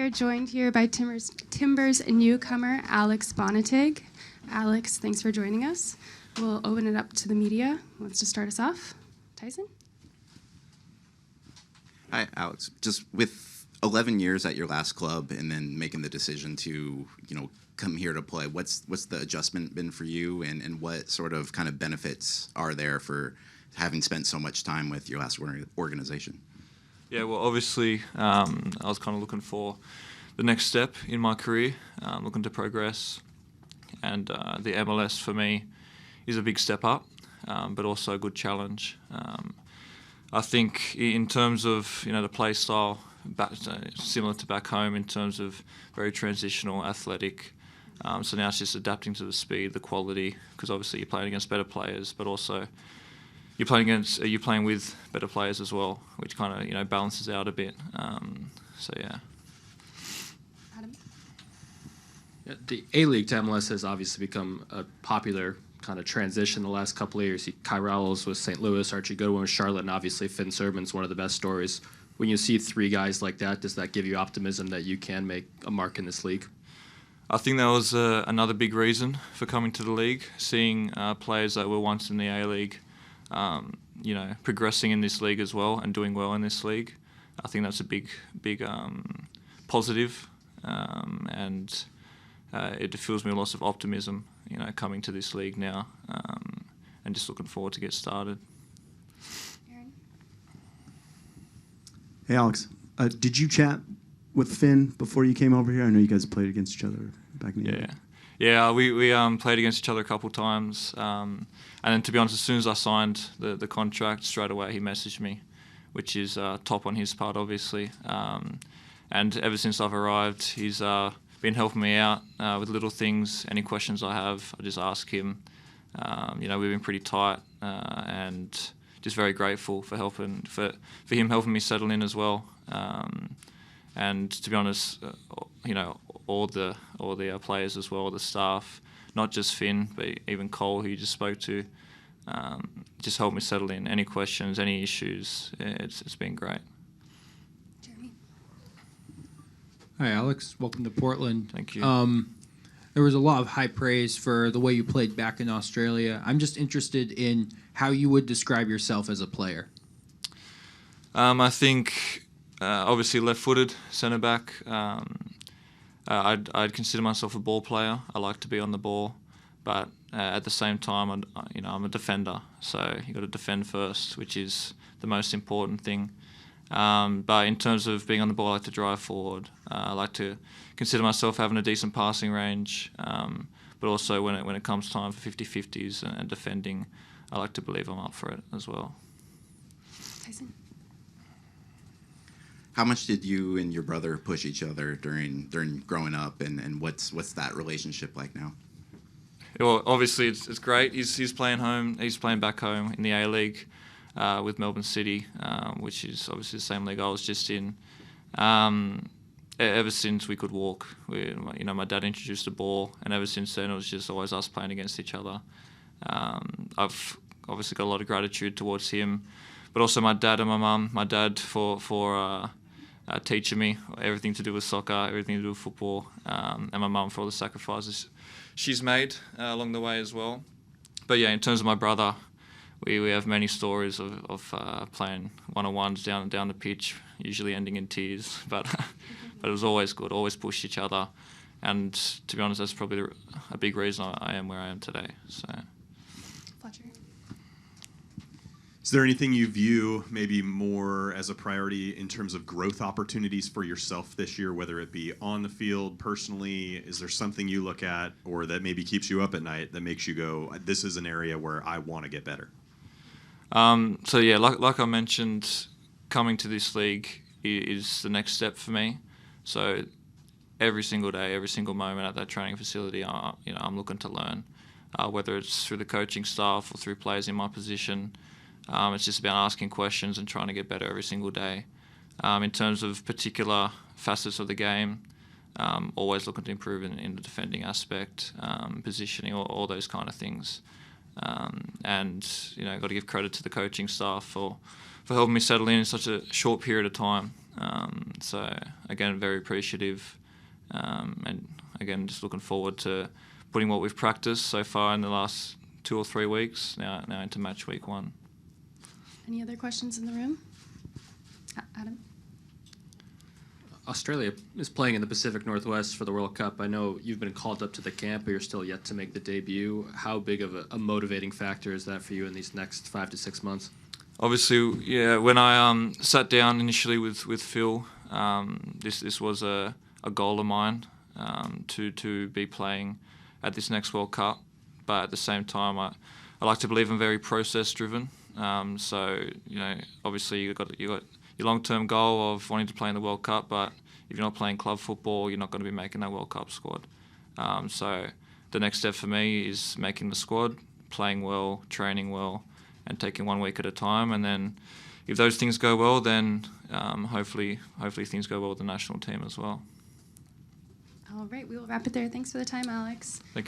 are joined here by Timbers newcomer, Alex Bonetig. Alex, thanks for joining us. We'll open it up to the media. Who wants to start us off? Tyson? Hi, Alex. Just with 11 years at your last club and then making the decision to, come here to play, what's the adjustment been for you, and what sort of kind of benefits are there for having spent so much time with your last organization? Yeah, well, obviously, I was kind of looking for the next step in my career, looking to progress, and the MLS for me is a big step up, but also a good challenge. I think in terms of the play style, similar to back home in terms of very transitional, athletic. So now it's just adapting to the speed, the quality, because obviously you're playing against better players, but also you're playing with better players as well, which kind of balances out a bit. So yeah. Adam? Yeah, the A-League to MLS has obviously become a popular kind of transition the last couple of years. Kai Rowell's with St. Louis, Archie Goodwin with Charlotte, and obviously Finn Sermon's one of the best stories. When you see three guys like that, does that give you optimism that you can make a mark in this league? I think that was another big reason for coming to the league, seeing players that were once in the A-League progressing in this league as well and doing well in this league. I think that's a big positive, and it fills me with lots of optimism, coming to this league now, and just looking forward to get started. Aaron? Hey, Alex, did you chat with Finn before you came over here? I know you guys played against each other back in the day. Yeah, we played against each other a couple times, and then to be honest, as soon as I signed the contract, straight away he messaged me, which is top on his part, obviously. And ever since I've arrived, he's been helping me out with little things. Any questions I have, I just ask him. We've been pretty tight, and just very grateful for him helping me settle in as well. And to be honest, all the players as well, the staff, not just Finn, but even Cole, who you just spoke to, just helped me settle in. Any questions, any issues, it's been great. Jeremy? Hi, Alex. Welcome to Portland. Thank you. There was a lot of high praise for the way you played back in Australia. I'm just interested in how you would describe yourself as a player. I think obviously left-footed centre-back. I'd consider myself a ball player. I like to be on the ball, but at the same time, I'm a defender. So you got to defend first, which is the most important thing. But in terms of being on the ball, I like to drive forward. I like to consider myself having a decent passing range, but also when it comes time for 50-50s and defending, I like to believe I'm up for it as well. Tyson? How much did you and your brother push each other during growing up, and what's that relationship like now? Well, obviously it's great. He's playing home. He's playing back home in the A-League with Melbourne City, which is obviously the same league I was just in. Ever since we could walk, my dad introduced the ball, and ever since then it was just always us playing against each other. I've obviously got a lot of gratitude towards him, but also my dad and my mum. My dad for teaching me everything to do with soccer, everything to do with football, and my mum for all the sacrifices she's made along the way as well. But yeah, in terms of my brother, we have many stories of playing one-on-ones down the pitch, usually ending in tears. But it was always good, always pushed each other. And to be honest, that's probably a big reason I am where I am today. So. Fletcher? Is there anything you view maybe more as a priority in terms of growth opportunities for yourself this year, whether it be on the field, personally? Is there something you look at or that maybe keeps you up at night that makes you go, this is an area where I want to get better? So yeah, like I mentioned, coming to this league is the next step for me. So every single day, every single moment at that training facility, I'm looking to learn, whether it's through the coaching staff or through players in my position. It's just about asking questions and trying to get better every single day. In terms of particular facets of the game, always looking to improve in the defending aspect, positioning, all those kind of things. And got to give credit to the coaching staff for helping me settle in such a short period of time. So again, very appreciative, and again, just looking forward to putting what we've practiced so far in the last 2 or 3 weeks now into match week 1. Any other questions in the room? Adam? Australia is playing in the Pacific Northwest for the World Cup. I know you've been called up to the camp, but you're still yet to make the debut. How big of a motivating factor is that for you in these next 5 to 6 months? Obviously, yeah. When I sat down initially with Phil, this was a goal of mine, to be playing at this next World Cup. But at the same time, I like to believe I'm very process driven. So obviously you got your long-term goal of wanting to play in the World Cup, but if you're not playing club football, you're not going to be making that World Cup squad. So the next step for me is making the squad, playing well, training well, and taking 1 week at a time. And then if those things go well, then hopefully things go well with the national team as well. All right, we will wrap it there. Thanks for the time, Alex. Thank you.